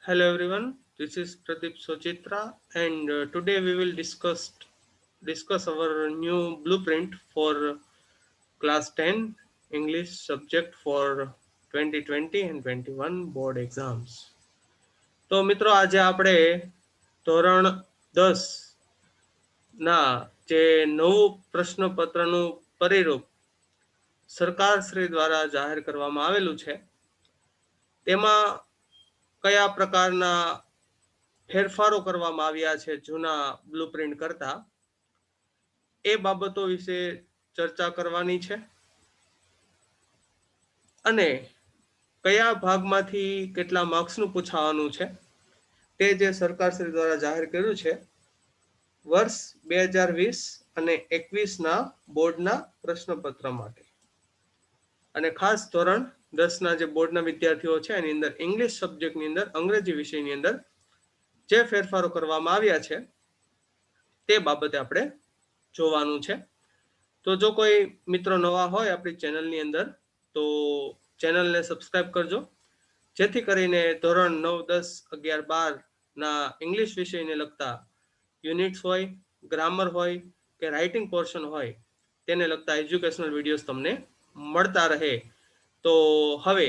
Hello everyone, this is Pradeep Sochitra, and today we will discuss our new blueprint for class 10 English subject for 2020 and 21 board exams. તો મિત્રો આજે આપણે ધોરણ 10 ના જે નવું પ્રશ્નપત્રનું પરિરૂપ સરકાર શ્રી દ્વારા જાહેર કરવામાં આવેલું છે તેમાં કયા પ્રકારના ફેરફારો કરવામાં આવ્યા છે જૂના બ્લુપ્રિન્ટ કરતા એ બાબતો વિશે ચર્ચા કરવાની છે અને કયા ભાગમાંથી કેટલા માર્ક્સનું પૂછાવાનું છે તે જે સરકારશ્રી દ્વારા જાહેર કર્યું છે વર્ષ 2020 અને 21ના બોર્ડના પ્રશ્નપત્ર માટે અને ખાસ ધોરણ 10ના જે બોર્ડના વિદ્યાર્થીઓ છે એની અંદર ઇંગ્લિશ સબ્જેક્ટની અંદર અંગ્રેજી વિષયની અંદર જે ફેરફારો કરવામાં આવ્યા છે તે બાબતે આપણે જોવાનું છે. તો જો કોઈ મિત્રો નવા હોય આપણી ચેનલની અંદર તો ચેનલને સબસ્ક્રાઇબ કરજો, જેથી કરીને ધોરણ 9, 10, 11, 12ના ઇંગ્લિશ વિષયને લગતા યુનિટ્સ હોય, ગ્રામર હોય કે રાઇટિંગ પોર્શન હોય તેને લગતા એજ્યુકેશનલ વિડીયોઝ તમને મળતા રહે. તો હવે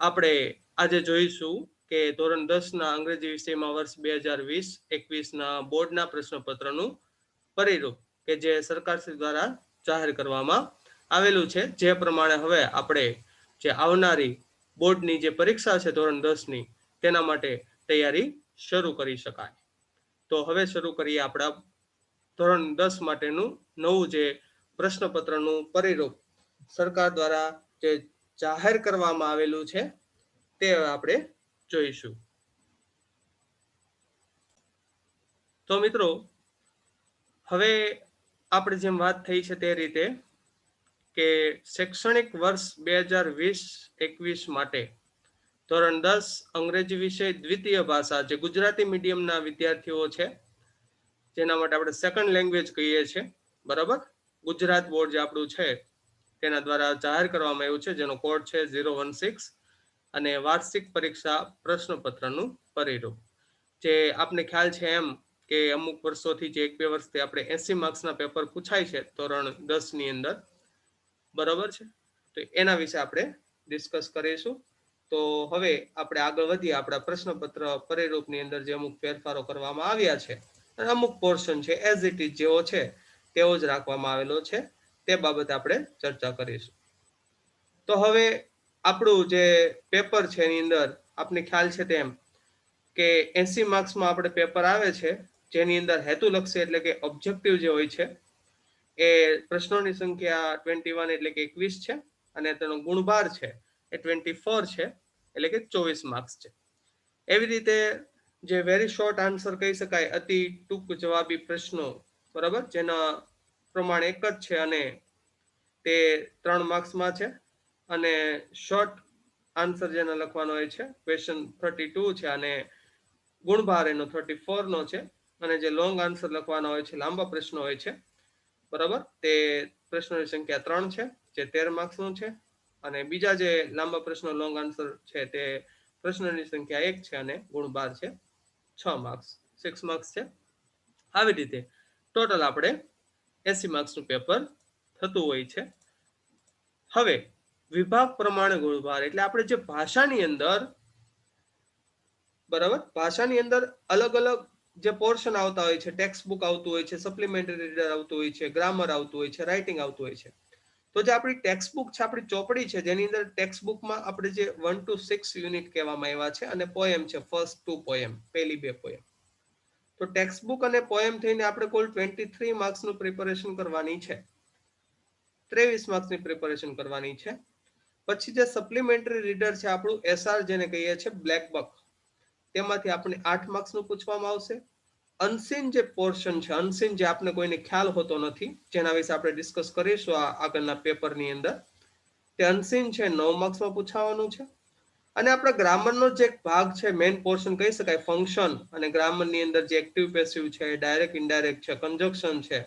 આપણે આજે જોઈશું કે ધોરણ 10ના અંગ્રેજી વિષયમાં વર્ષ 2020-21ના બોર્ડના પ્રશ્નપત્રનું પરિરૂપ કે જે સરકારશ્રી દ્વારા જાહેર કરવામાં આવેલું છે. જે પ્રમાણે હવે આપણે જે આવનારી બોર્ડની જે પરીક્ષા છે ધોરણ 10ની તેના માટે તૈયારી શરૂ કરી શકાય. તો હવે શરૂ કરીએ આપણા ધોરણ 10 માટેનું નવું જે પ્રશ્નપત્રનું પરિરૂપ સરકાર દ્વારા જે જાહેર કરવામાં આવેલું છે તે આપણે જોઈશું. તો મિત્રો હવે આપણે જેમ વાત થઈ છે તે રીતે કે શૈક્ષણિક વર્ષ 2020-21 માટે ધોરણ 10 અંગ્રેજી વિષય દ્વિતીય ભાષા જે ગુજરાતી મીડિયમના વિદ્યાર્થીઓ છે જેના માટે આપણે સેકન્ડ લેંગ્વેજ કહીએ છીએ, બરાબર, ગુજરાત બોર્ડ જે આપણું છે તેના દ્વારા જાહેર કરવામાં આવ્યું છે જેનો કોડ છે 016 અને વાર્ષિક પરીક્ષા પ્રશ્નપત્રનું પરિરૂપ જે આપને ખ્યાલ છે એમ કે અમુક વર્ષોથી જે 1-2 વર્ષથી આપણે 80 માર્ક્સના પેપર પૂછાય છે ધોરણ 10ની અંદર, બરાબર છે. તો એના વિશે આપણે ડિસ્કસ કરીશું. તો હવે આપણે આગળ વધીએ. આપણા પ્રશ્નપત્ર પરિરૂપની અંદર જે અમુક ફેરફારો કરવામાં આવ્યા છે અને અમુક પોર્શન છે એઝ ઇટ ઇઝ જેવો છે તેવો જ રાખવામાં આવેલો છે, તે બાબતે આપણે ચર્ચા કરીશું. તો હવે આપણું જે પેપર છે એની અંદર આપને ખ્યાલ છે તેમ કે 80 માર્ક્સમાં આપણે પેપર આવે છે જેની અંદર હેતુલક્ષી એટલે કે ઓબ્જેક્ટિવ જે હોય છે એ પ્રશ્નોની સંખ્યા 21 એટલે કે 21 છે અને તેનો ગુણભાર છે એ 24 છે એટલે કે 24 માર્ક્સ છે. એવી રીતે જે વેરી શોર્ટ આન્સર કહી શકાય, અતિ ટૂંક જવાબી પ્રશ્નો, બરાબર, જેના પ્રમાણ એક જ છે અને તે 3 માર્ક્સમાં છે અને શોર્ટ આન્સર જેને લખવાનો હોય છે ક્વેશ્ચન 32 છે અને ગુણભાર એનો 34 નો છે અને જે લોંગ આન્સર લખવાના હોય છે લાંબા પ્રશ્નો હોય છે, બરાબર, તે પ્રશ્નોની સંખ્યા 3 છે જે 13 માર્ક્સનું છે અને બીજા જે લાંબા પ્રશ્નો લોંગ આન્સર છે તે પ્રશ્નોની સંખ્યા 1 છે અને ગુણભાર છે 6 માર્ક્સ, 6 માર્ક્સ છે. આવી રીતે ટોટલ આપણે 80 માર્ક્સનું પેપર થતું હોય છે. હવે વિભાગ પ્રમાણે ગુણભાર એટલે આપણે જે ભાષાની અંદર, બરાબર, ભાષાની અંદર અલગ અલગ જે પોર્શન આવતા હોય છે, ટેક્સ્ટ બુક આવતું હોય છે, સપ્લિમેન્ટરી રીડર આવતું હોય છે, ગ્રામર આવતું હોય છે, રાઇટિંગ આવતું હોય છે. તો જે આપણી ટેક્સ્ટ બુક છે, આપણી ચોપડી છે, જેની અંદર ટેક્સ્ટ બુકમાં આપણે જે 1 to 6 યુનિટ કહેવામાં આવ્યા છે અને પોએમ છે, ફર્સ્ટ 2 પોએમ, પહેલી 2 પોએમ. તો ટેક્સ્ટ બુક અને પોએમ થઈને આપણે કુલ 23 માર્ક્સનું પ્રિપેરેશન કરવાની છે, 23 માર્ક્સની પ્રિપેરેશન કરવાની છે. પછી જે સપ્લિમેન્ટરી રીડર છે આપણું એસઆર જેને કહીએ છીએ બ્લેક બક, તેમાંથી આપણે 8 માર્ક્સનું પૂછવામાં આવશે. અનસીન જે પોર્શન છે, અનસીન જે આપણે કોઈને ખ્યાલ હોતો નથી, જેના વિશે આપણે ડિસ્કસ કરીશું આ આગળના પેપરની અંદર, તે અનસીન છે 9 માર્ક્સમાં પૂછાવાનું છે. અને આપણા ગ્રામરનો જે એક ભાગ છે, મેઇન પોર્શન કહી શકાય, ફંક્શન અને ગ્રામરની અંદર જે એક્ટિવ પેસિવ છે, ડાયરેક્ટ ઇનડાયરેક્ટ છે, કન્જક્શન છે,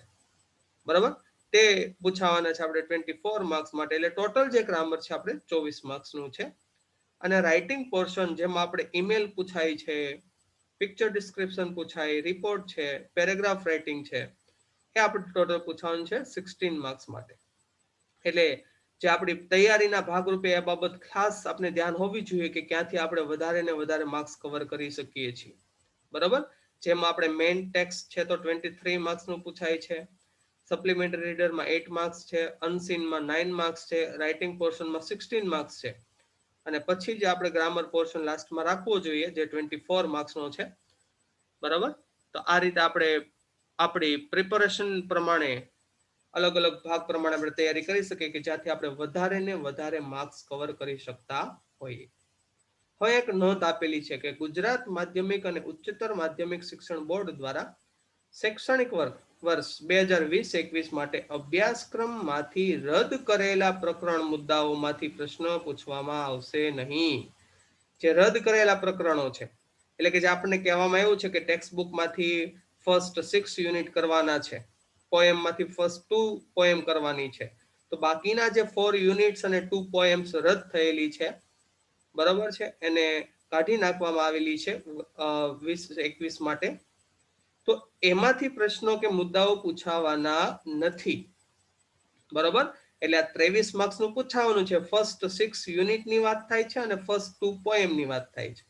બરાબર, તે પૂછાવાના છે આપણે 24 માર્ક્સ માટે. એટલે ટોટલ જે ગ્રામર છે આપણે 24 માર્ક્સનું છે અને રાઇટિંગ પોર્શન જેમાં આપણે ઈમેલ પૂછાય છે, પિક્ચર ડિસ્ક્રિપ્શન પૂછાય, રિપોર્ટ છે, પેરેગ્રાફ રાઇટિંગ છે, એ આપણે ટોટલ પૂછવાનું છે 16 માર્ક્સ માટે. એટલે જે આપણી તૈયારીના ભાગરૂપે એ બાબત ખાસ આપણે ધ્યાન હોવી જોઈએ કે ક્યાંથી આપણે વધારે ને વધારે માર્ક્સ કવર કરી શકીએ છીએ. બરાબર, જેમાં આપણે મેઇન ટેક્સ્ટ છે તો 23 માર્ક્સનું પૂછાય છે, સપ્લિમેન્ટરી રીડરમાં 8 માર્ક્સ છે, અનસીનમાં 9 માર્ક્સ છે, રાઇટિંગ પોર્શનમાં 16 માર્ક્સ છે, અને પછી જે આપણે ગ્રામર પોર્શન લાસ્ટમાં રાખવો જોઈએ જે 24 માર્ક્સનો છે. બરાબર, તો આ રીતે આપણે આપણી પ્રિપેરેશન પ્રમાણે અલગ અલગ ભાગ પ્રમાણે આપણે તૈયારી કરી શકીએ કે જ્યાંથી આપણે વધારે ને વધારે માર્ક્સ કવર કરી શકતા હોઈએ. હવે એક નોંધ આપેલી છે કે ગુજરાત માધ્યમિક અને ઉચ્ચતર માધ્યમિક શિક્ષણ બોર્ડ દ્વારા શૈક્ષણિક વર્ષ 2020-21 માટે અભ્યાસક્રમમાંથી રદ કરેલા પ્રકરણ મુદ્દાઓમાંથી પ્રશ્નો પૂછવામાં આવશે નહીં. જે રદ કરેલા પ્રકરણો છે એટલે કે જે આપણને કહેવામાં આવ્યું છે કે ટેક્સ્ટ બુકમાંથી ફર્સ્ટ 6 યુનિટ કરવાના છે, પોએમમાંથી ફર્સ્ટ 2 પોએમ કરવાની છે, તો બાકીના જે 4 યુનિટ્સ અને 2 પોએમ્સ રદ થયેલી છે, બરાબર છે, એને કાઢી નાખવામાં આવેલી છે 20-21 માટે. તો એમાંથી પ્રશ્નો કે મુદ્દાઓ પૂછાવાના નથી. બરાબર, એટલે આ 23 માર્ક્સનું પૂછાવાનું છે. ફર્સ્ટ 6 યુનિટની વાત થાય છે અને ફર્સ્ટ 2 પોએમની વાત થાય છે.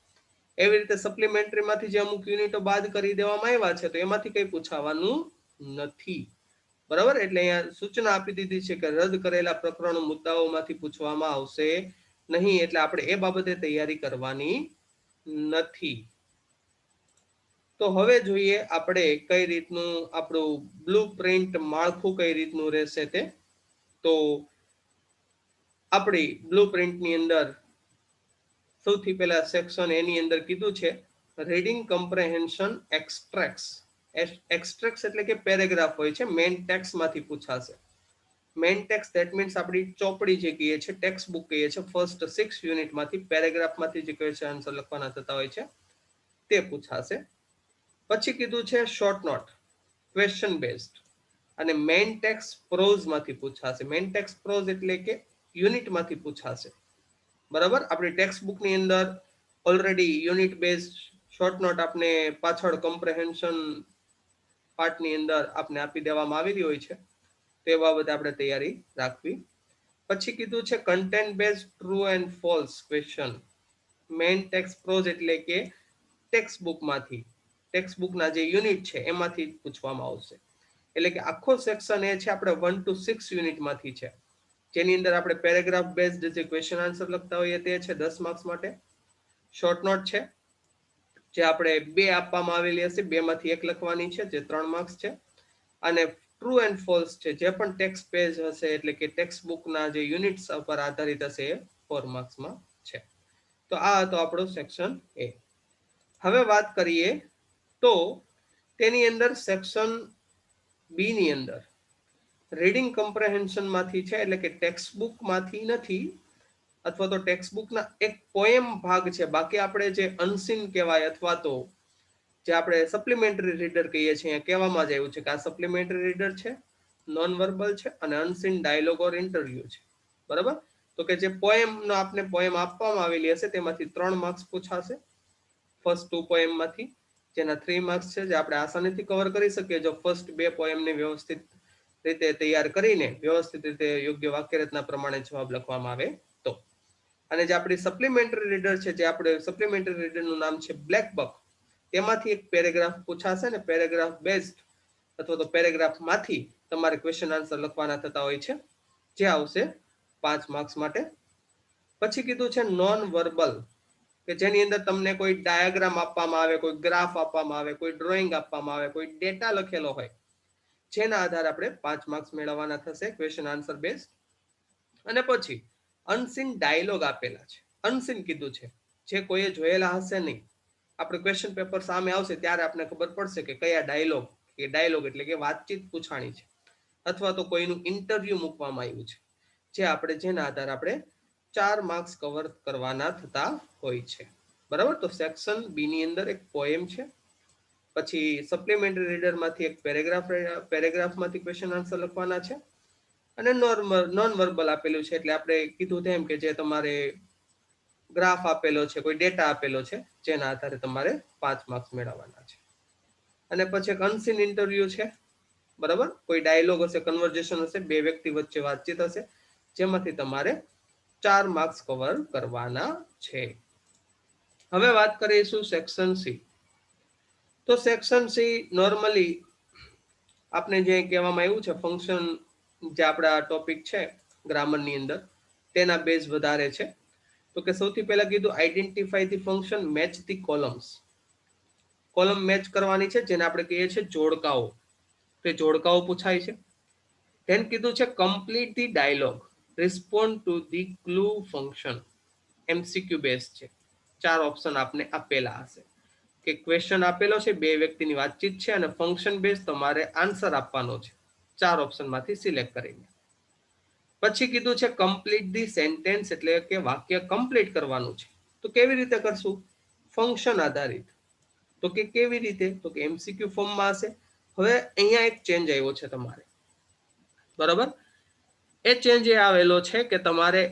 એવી રીતે સપ્લિમેન્ટરીમાંથી જે અમુક યુનિટો બાદ કરી દેવામાં આવ્યા છે તો એમાંથી કંઈ પૂછાવાનું નથી. બરાબર, એટલે અહીંયા સૂચના આપી દીધી છે કે રદ કરેલા પ્રકરણો મુદ્દાઓમાંથી પૂછવામાં આવશે નહીં, એટલે આપણે એ બાબતે તૈયારી કરવાની નથી. તો હવે જોઈએ આપણે કઈ રીતનું આપણું બ્લુ પ્રિન્ટ માળખું કઈ રીતનું રહેશે તે. તો આપણી બ્લુ પ્રિન્ટની અંદર સૌથી પહેલા સેક્શન એની અંદર કીધું છે રીડિંગ કમ્પ્રેહેન્શન એક્સ્ટ્રેક્ટ્સ. એક્સ્ટ્રેક્ટ્સ એટલે કે પેરેગ્રાફ હોય છે, મેઇન ટેક્સ્ટમાંથી પૂછાશે. મેઇન ટેક્સ્ટ ધેટ મીન્સ આપણી ચોપડી જે કહીએ છીએ, ટેક્સ્ટ બુક કહીએ છીએ, ફર્સ્ટ 6 યુનિટમાંથી પેરેગ્રાફમાંથી જે ક્વેશ્ચન આન્સર લખવાના થતા હોય છે તે પૂછાશે. પછી કીધું છે શોર્ટ નોટ ક્વેશ્ચન બેઝડ, અને મેઇન ટેક્સ્ટ પ્રોઝમાંથી પૂછાશે. મેઇન ટેક્સ્ટ પ્રોઝ એટલે કે યુનિટમાંથી પૂછાશે. બરાબર, આપણી ટેક્સ્ટ બુકની અંદર already unit base short note આપને પાછળ કમ્પ્રેહેન્શન પાર્ટની અંદર આપને આપી દેવામાં આવેલી હોય છે, તો એ બાબતે આપણે તૈયારી રાખવી. પછી કીધું છે content base true and false question. Main text prose એટલે કે ટેક્સ્ટ બુકમાંથી, ટેક્સ્ટ બુકના જે યુનિટ છે એમાંથી પૂછવામાં આવશે. એટલે કે આખો સેક્શન એ છે આપણે 1 to 6 યુનિટમાંથી છે, જેની અંદર આપણે પેરેગ્રાફ બેઝડ જે ક્વેશ્ચન આન્સર લખતા હોઈએ તે છે 10 માર્ક્સ માટે. શોર્ટ નોટ છે જે આપણે 2 આપવામાં આવેલી હશે, 2 માંથી 1 લખવાની છે જે 3 માર્ક્સ છે. અને ટ્રુ એન્ડ ફોલ્સ છે જે પણ ટેક્સ્ટ પેજ હશે એટલે કે ટેક્સ્ટ બુકના જે યુનિટ્સ પર આધારિત હશે એ 4 માર્ક્સમાં છે. તો આ હતો આપણો સેક્શન એ. હવે વાત કરીએ તો તેની અંદર સેક્શન બી ની અંદર રીડિંગ કમ્પ્રેહેન્શન માંથી છે, એટલે કે ટેક્સ્ટ બુકમાંથી નથી, અથવા તો ટેક્સ્ટ બુકના એક પોએમ ભાગ છે. બાકી આપણે જે અનસીન કહેવાય અથવા તો જે આપણે સપ્લિમેન્ટરી રીડર કહીએ છીએ, અહીંયા કહેવામાં જ આવ્યું છે કે આ સપ્લિમેન્ટરી રીડર છે, નોન વર્બલ છે અને અનસીન ડાયલોગ ઓર ઇન્ટરવ્યુ છે. બરાબર, તો કે જે પોએમનો આપને પોએમ આપવામાં આવેલી હશે તેમાંથી 3 માર્ક્સ પૂછાશે ફર્સ્ટ 2 પોએમમાંથી, જેના 3 માર્ક્સ છે જે આપણે આસાનીથી કવર કરી શકીએ જો ફર્સ્ટ 2 પોએમને વ્યવસ્થિત રીતે તૈયાર કરીને વ્યવસ્થિત રીતે યોગ્ય વાક્ય રચના પ્રમાણે જવાબ લખવામાં આવે તો. અને જે આપણી સપ્લિમેન્ટરી રીડર છે, જે આપણે સપ્લિમેન્ટરી રીડરનું નામ છે બ્લેક બક, તેમાંથી એક પેરેગ્રાફ પૂછાશે ને પેરેગ્રાફ બેઝડ અથવા તો પેરેગ્રાફમાંથી તમારે ક્વેશ્ચન આન્સર લખવાના થતા હોય છે, જે આવશે 5 માર્ક્સ માટે. પછી કીધું છે નોન વર્બલ, કે જેની અંદર તમને કોઈ ડાયાગ્રામ આપવામાં આવે, કોઈ ગ્રાફ આપવામાં આવે, કોઈ ડ્રોઈંગ આપવામાં આવે, કોઈ ડેટા લખેલો હોય, જેના આધારે આપણે 5 માર્ક્સ મેળવવાના થશે ક્વેશ્ચન આન્સર બેઝ. અને પછી અનસીન ડાયલોગ આપેલા છે. અનસીન કીધું છે જે કોઈએ જોયેલા હશે નહીં. આપણે ક્વેશ્ચન પેપર સામે આવશે ત્યારે આપણે ખબર પડશે કે કયા ડાયલોગ, કે ડાયલોગ એટલે કે વાતચીત પૂછાણી છે, અથવા તો કોઈનું ઇન્ટરવ્યુ મૂકવામાં આવ્યું છે, જે આપણે જેના આધારે આપણે 4 માર્ક્સ કવર કરવાના થતા હોય છે. બરાબર, તો સેક્શન બી ની અંદર એક પોએમ છે, પછી સપ્લિમેન્ટરી રીડરમાંથી એક પેરેગ્રાફમાંથી ક્વેશ્ચન આન્સર લખવાના છે, અને નોન વર્બલ આપેલું છે એટલે આપણે કીધું તેમ કે જે તમારે ગ્રાફ આપેલો છે, કોઈ ડેટા આપેલો છે, જેના આધારે તમારે 5 માર્ક્સ મેળવવાના છે. અને પછી એક અનસીન ઇન્ટરવ્યુ છે, બરાબર, કોઈ ડાયલોગ હશે, કન્વર્ઝેશન હશે, બે વ્યક્તિ વચ્ચે વાતચીત હશે, જેમાંથી તમારે 4 માર્ક્સ કવર કરવાના છે. હવે વાત કરીશું સેક્શન સી. તો સેક્શન સી નોર્મલી આપણે જે કહેવામાં આવ્યું છે ફંક્શન, જે આપણા ટોપિક છે ગ્રામરની અંદર, તેના બેઝ વધારે છે. તો કે સૌથી પહેલા કીધું identify the function, match the columns. Column match કરવાની છે, જેને આપણે કહીએ છીએ જોડકાઓ. તે જોડકાઓ પૂછાય છે. ધેન કીધું છે complete the dialogue, respond to the clue function. MCQ base છે. 4 ઓપ્શન આપને આપેલા હશે કે ક્વેશ્ચન આપેલો છે, બે વ્યક્તિની વાતચીત છે અને ફંક્શન બેઝ તમારે આન્સર આપવાનો છે 4 ઓપ્શનમાંથી સિલેક્ટ કરીને. પછી કીધું છે કમ્પ્લીટ ધી સેન્ટેન્સ, એટલે કે વાક્ય કમ્પ્લીટ કરવાનું છે. તો કેવી રીતે કરશું? ફંક્શન આધારિત. તો કે કેવી રીતે? તો કે એમસીક્યુ ફોર્મમાં હશે. હવે અહીંયા એક ચેન્જ આવ્યો છે તમારે, બરાબર. એ ચેન્જ એ આવેલો છે કે તમારે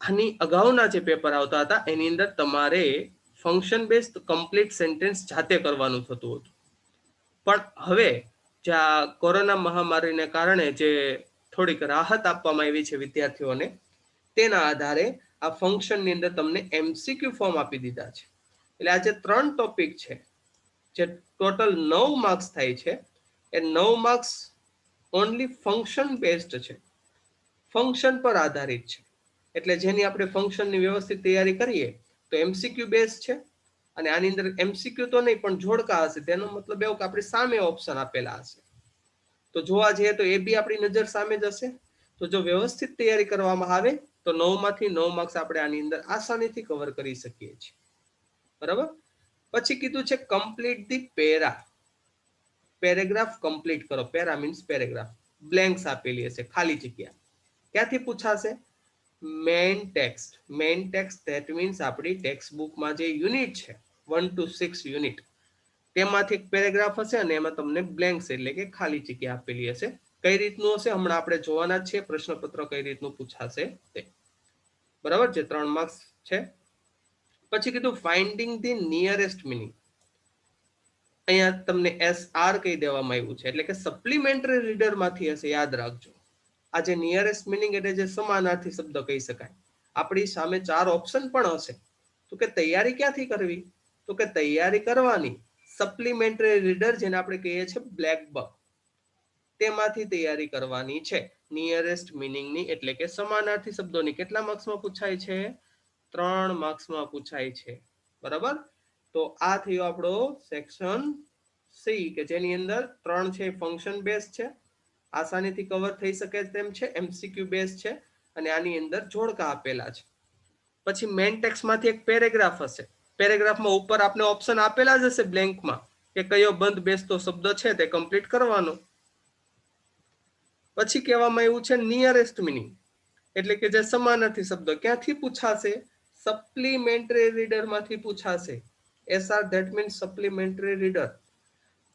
આની અગાઉના જે પેપર આવતા હતા એની અંદર તમારે ફંક્શન બેઝ કમ્પ્લીટ સેન્ટેન્સ જાતે કરવાનું થતું હતું. પણ હવે જ્યાં કોરોના મહામારીને કારણે જે થોડીક રાહત આપવામાં આવી છે વિદ્યાર્થીઓને, તેના આધારે આ ફંક્શનની અંદર તમને એમસીક્યુ ફોર્મ આપી દીધા છે. એટલે આ જે 3 ટોપિક છે, જે ટોટલ 9 માર્ક્સ થાય છે, એ 9 માર્ક્સ ઓનલી ફંક્શન બેઝડ છે, ફંક્શન પર આધારિત છે. એટલે જેની આપણે ફંક્શનની વ્યવસ્થિત તૈયારી કરીએ તો એમસીક્યુ બેઝ છે. અને આની અંદર એમસીક્યુ તો નહીં પણ જોડકા હશે. તેનો મતલબ એવો કે આપણી સામે ઓપ્શન આપેલા હશે. તો જોવા જઈએ તો એ બી આપણી નજર સામે જ હશે. તો જો વ્યવસ્થિત તૈયારી કરવામાં આવે તો 9 માંથી 9 માર્ક્સ આપણે આની અંદર આસાનીથી કવર કરી શકીએ છીએ, બરાબર. પછી કીધું છે complete the para, paragraph complete કરો. Para means paragraph. બ્લેન્ક્સ આપેલી હશે, ખાલી જગ્યા. ક્યાંથી પૂછાશે? Main text. Main text that means આપણી ટેક્સ્ટ બુકમાં જે યુનિટ છે 1 to 6 યુનિટ, તેમાંથી એક પેરેગ્રાફ હશે અને એમાં તમને બ્લેન્ક્સ એટલે કે ખાલી જગ્યા આપેલી હશે. કઈ રીતનું હશે હમણાં આપણે જોવાના જ છે, પ્રશ્નપત્ર કઈ રીતનું પૂછાશે તે, બરાબર. જે 3 માર્ક્સ છે. પછી કીધું ફાઇન્ડિંગ ધી નિયરેસ્ટ મિનિંગ. અહીંયા તમને SR કહી દેવામાં આવ્યું છે, એટલે કે સપ્લિમેન્ટરી રીડરમાંથી હશે, યાદ રાખજો. આ જે નિયરેસ્ટ મિનિંગ એટલે જે સમાનાર્થી શબ્દ કહી શકાય. આપણી સામે 4 ઓપ્શન પણ હશે. તો કે તૈયારી ક્યાંથી કરવી? તો કે તૈયારી કરવાની સપ્લિમેન્ટરી રીડર, જેને આપણે કહીએ છીએ બ્લેક બક, તેમાંથી તૈયારી કરવાની છે. નિયરેસ્ટ મિનિંગની એટલે કે સમાનાર્થી શબ્દોની કેટલા માર્ક્સમાં પૂછાય છે? 3 માર્ક્સમાં પૂછાય છે, બરાબર. તો આ થયો આપણો સેક્શન સી, કે જેની અંદર 3 છે ફંક્શન બેઝ છે, આસાનીથી કવર થઈ શકે તેમ છે, એમસીક્યુ બેઝ છે, અને આની અંદર જોડકા આપેલા છે. પછી મેઇન ટેક્સ્ટમાંથી એક પેરેગ્રાફ હશે. પેરેગ્રાફમાં ઉપર આપણે ઓપ્શન આપેલા જ હશે બ્લેન્કમાં, કે કયો બંધ બેસતો શબ્દ છે તે કમ્પ્લીટ કરવાનો. પછી કહેવામાં આવ્યું છે નિયરેસ્ટ મિનિંગ, એટલે કે જે સમાનાર્થી શબ્દ ક્યાંથી પૂછાશે? સપ્લિમેન્ટરી રીડરમાંથી પૂછાશે. SR that means supplementary reader,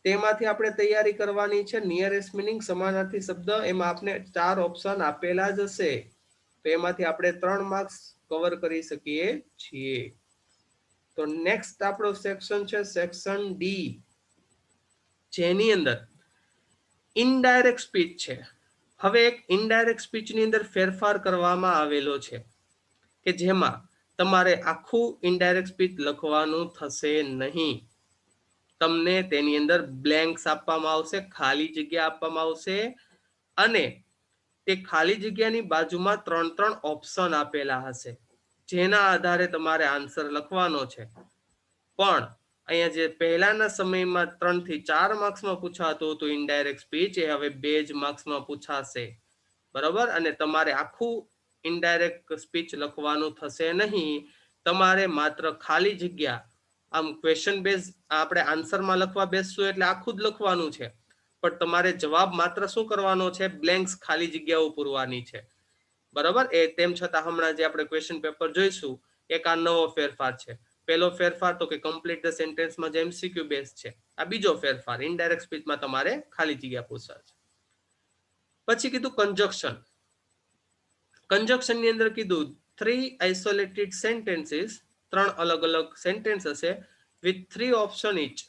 તેમાંથી આપણે તૈયારી કરવાની છે. નિયરેસ્ટ મિનિંગ સમાનાર્થી શબ્દ, એમાં આપણે 4 ઓપ્શન આપેલા જ હશે. તો એમાંથી આપણે 3 માર્ક્સ કવર કરી શકીએ છીએ. તો નેક્સ્ટ આપણો સેક્શન છે સેક્શન ડી, જેની અંદર ઇનડાયરેક્ટ સ્પીચ છે. હવે એક ઇનડાયરેક્ટ સ્પીચની અંદર ફેરફાર કરવામાં આવેલો છે, કે જેમાં તમારે આખું ઇનડાયરેક્ટ સ્પીચ લખવાનું થશે નહીં. તમને તેની અંદર બ્લેન્ક્સ આપવામાં આવશે, ખાલી જગ્યા આપવામાં આવશે, અને તે ખાલી જગ્યાની બાજુમાં 3 ઓપ્શન આપેલા હશે, જેના આધારે તમારે આન્સર લખવાનો છે. પણ અહીંયા જે પહેલાના સમયમાં 3 થી 4 માર્ક્સમાં પૂછાતું હતું ઇનડાયરેક્ટ સ્પીચ, એ હવે 2 જ માર્ક્સમાં પૂછાશે, બરાબર. અને તમારે આખું ઇનડાયરેક્ટ સ્પીચ લખવાનું થશે નહીં. તમારે માત્ર ખાલી જગ્યા, આમ ક્વેશ્ચન બેઝ આપણે આન્સરમાં લખવા બેસશું એટલે આખું જ લખવાનું છે, પણ તમારે જવાબ માત્ર શું કરવાનો છે? બ્લેન્ક્સ, ખાલી જગ્યાઓ પૂરવાની છે, બરાબર. એ તેમ છતાં હમણાં જે આપણે ક્વેશ્ચન પેપર જોઈશું, એક આ નવો ફેરફાર છે. પહેલો ફેરફાર તો કે કમ્પ્લીટ ધ સેન્ટેન્સમાં જે એમસીક્યુ બેઝ છે. આ બીજો ફેરફાર, ઇનડાયરેક્ટ સ્પીચમાં તમારે ખાલી જગ્યા પૂછાશે. પછી કીધું કંજક્શન. કંજક્શનની અંદર કીધું 3 isolated sentences, 3 અલગ અલગ સેન્ટેન્સ હશે with 3 ઓપ્શન each.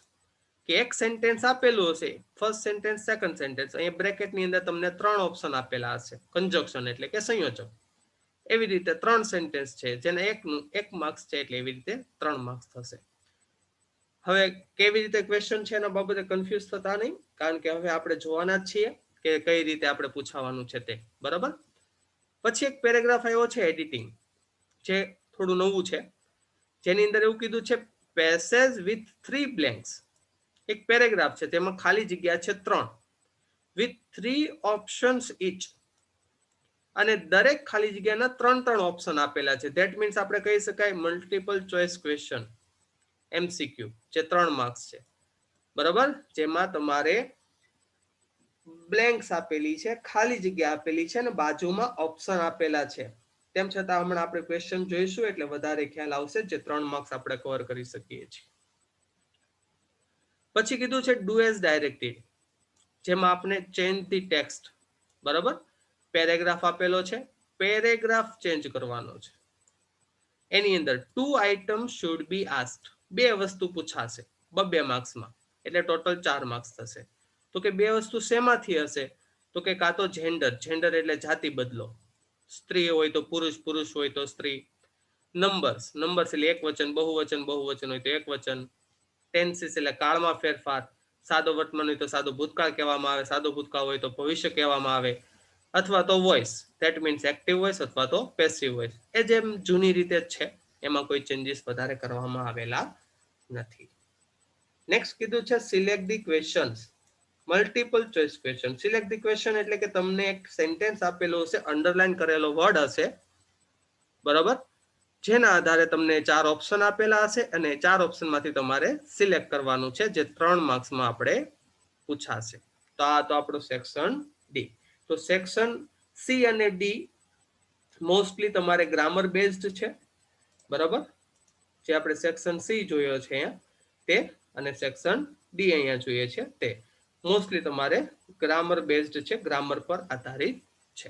કે એક સેન્ટેન્સ આપેલું હશે, ફર્સ્ટ સેન્ટેન્સ, સેકન્ડ સેન્ટેન્સ, અહીંયા બ્રેકેટની અંદર તમને 3 ઓપ્શન આપેલા હશે, કન્જક્શન એટલે કે સંયોજક. એવી રીતે 3 સેન્ટેન્સ છે જેને એક માર્ક્સ છે, એટલે એવી રીતે 3 માર્ક્સ થશે. હવે કેવી રીતે ક્વેશ્ચન છે એના બાબતે કન્ફ્યુઝ થતા નહીં, કારણ કે હવે આપણે જોવાના જ છીએ કે કઈ રીતે આપણે પૂછવાનું છે તે. બરાબર. પછી એક પેરેગ્રાફ આવ્યો છે એડિટિંગ, જે થોડું નવું છે, જેની અંદર એવું કીધું છે પેસેજ વિથ 3 બ્લેન્ક્સ. એક પેરેગ્રાફ છે તેમાં ખાલી જગ્યા છે 3 with 3 ઓપ્શન્સ each, અને દરેક ખાલી જગ્યાના 3 ઓપ્શન આપેલા છે. ધેટ મીન્સ આપણે કહી શકાય મલ્ટિપલ ચોઇસ ક્વેશ્ચન, MCQ, જે 3 માર્ક્સ છે. બરાબર, જેમાં તમારે બ્લેન્ક્સ આપેલી છે, ખાલી જગ્યા આપેલી છે, અને બાજુમાં ઓપ્શન આપેલા છે. તેમ છતાં હમણાં આપણે ક્વેશ્ચન જોઈશું એટલે વધારે ખ્યાલ આવશે, જે 3 માર્ક્સ આપણે કવર કરી શકીએ છીએ. પછી કીધું છે ડુ એઝ ડાયરેક્ટેડ, જેમાં આપણે ચેન્જ ધી ટેક્સ્ટ. બરાબર, પેરેગ્રાફ આપેલો છે, પેરેગ્રાફ ચેન્જ કરવાનો છે. એની અંદર 2 આઇટમ્સ શુડ બી આસ્ક્ડ, 2 વસ્તુ પૂછાશે 2 માર્ક્સમાં, એટલે ટોટલ 4 માર્ક્સ થશે. તો કે 2 વસ્તુ શેમાંથી હશે? તો કે કાં તો જેન્ડર, જેન્ડર એટલે જાતિ બદલો, સ્ત્રી હોય તો પુરુષ, પુરુષ હોય તો સ્ત્રી. નંબર્સ, નંબર્સ એટલે એક વચન, બહુવચન, બહુવચન હોય તો એક વચન. ટેન્સીસ એટલે કાળમાં ફેરફાર, સાદો વર્તમાન હોય તો સાદો ભૂતકાળ કહેવામાં આવે, સાદો ભૂતકાળ હોય તો ભવિષ્ય કહેવામાં આવે, અથવા તો voice, that means active voice અથવા તો પેસિવ વોઇસ. એ જેમ જૂની રીતે જ છે, એમાં કોઈ ચેન્જીસ વધારે કરવામાં આવેલા નથી. નેક્સ્ટ કીધું છે select the questions, multiple choice question. Select the question એટલે કે તમને એક સેન્ટેન્સ આપેલો હશે, અંડરલાઈન કરેલો વર્ડ હશે, બરાબર, જેના આધારે તમને 4 ઓપ્શન આપેલા હશે, અને 4 ઓપ્શનમાંથી તમારે સિલેક્ટ કરવાનું છે, જે 3 માર્ક્સમાં આપણે પૂછાશે. તો આ તો આપણું સેક્શન ડી. તો સેક્શન સી અને ડી મોસ્ટલી તમારે ગ્રામર બેઝડ છે. બરાબર, જે આપણે સેક્શન સી જોયો છે અહીંયા તે, અને સેક્શન ડી અહીંયા જોઈએ છે તે મોસ્ટલી તમારે ગ્રામર બેઝડ છે, ગ્રામર પર આધારિત છે.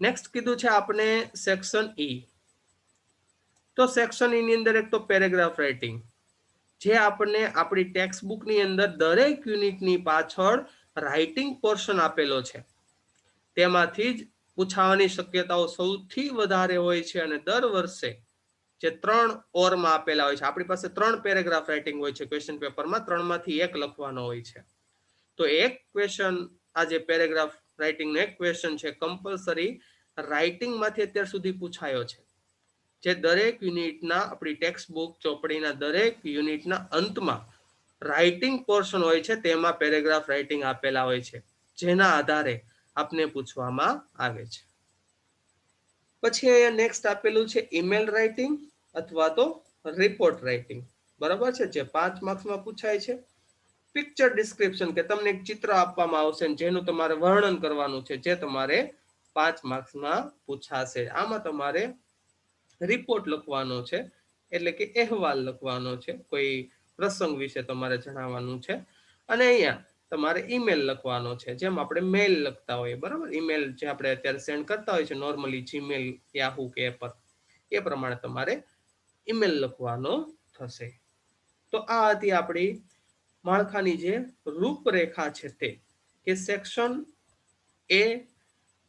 નેક્સ્ટ કીધું છે આપણે સેક્શન ઈ. તો સેક્શન ઈ ની અંદર એક તો પેરેગ્રાફ રાઇટિંગ, જે આપણને આપણી ટેક્સ્ટ બુકની અંદર દરેક યુનિટની પાછળ રાઇટિંગ પોર્શન આપેલો છે, તેમાંથી જ પૂછાવાની શક્યતાઓ સૌથી વધારે હોય છે. અને દર વર્ષે જે 3 ઓરમાં આપેલા હોય છે, આપણી પાસે 3 પેરેગ્રાફ રાઇટિંગ હોય છે ક્વેશ્ચન પેપરમાં, 3 માંથી 1 લખવાનો હોય છે. તો એક ક્વેશ્ચન, આ જે પેરેગ્રાફ રાઇટિંગનો એક ક્વેશ્ચન છે, કમ્પલસરી રાઇટિંગમાંથી અત્યાર સુધી પૂછાયો છે, જે દરેક યુનિટના આપણી ટેક્સ્ટ બુક ચોપડીના દરેક યુનિટના અંતમાં રાઇટિંગ પોર્શન હોય છે, તેમાં પેરેગ્રાફ રાઇટિંગ આપેલા હોય છે, જેના આધારે આપને પૂછવામાં આવે છે. પછી અહીંયા નેક્સ્ટ આપેલું છે ઈમેલ રાઇટિંગ અથવા તો રિપોર્ટ રાઇટિંગ. બરાબર છે, જે 5 માર્ક્સમાં પૂછાય છે. પિક્ચર ડિસ્ક્રિપ્શન, કે તમને એક ચિત્ર આપવામાં આવશે જેનું તમારે વર્ણન કરવાનું છે, જે તમારે 5 માર્ક્સમાં પૂછાશે. આમાં તમારે રિપોર્ટ લખવાનો છે, એટલે કે અહેવાલ લખવાનો છે, કોઈ પ્રસંગ વિશે તમારે જણાવવાનું છે. અને અહીંયા તમારે ઈમેલ લખવાનો છે, જેમ આપણે મેલ લખતા હોઈએ. બરાબર, ઈમેલ જે આપણે અત્યારે સેન્ડ કરતા હોય છે નોર્મલી જીમેલ, યાહુ કે પર, એ પ્રમાણે તમારે ઈમેલ લખવાનો થશે. તો આ હતી આપણી માળખાની જે રૂપરેખા છે તે, કે section A,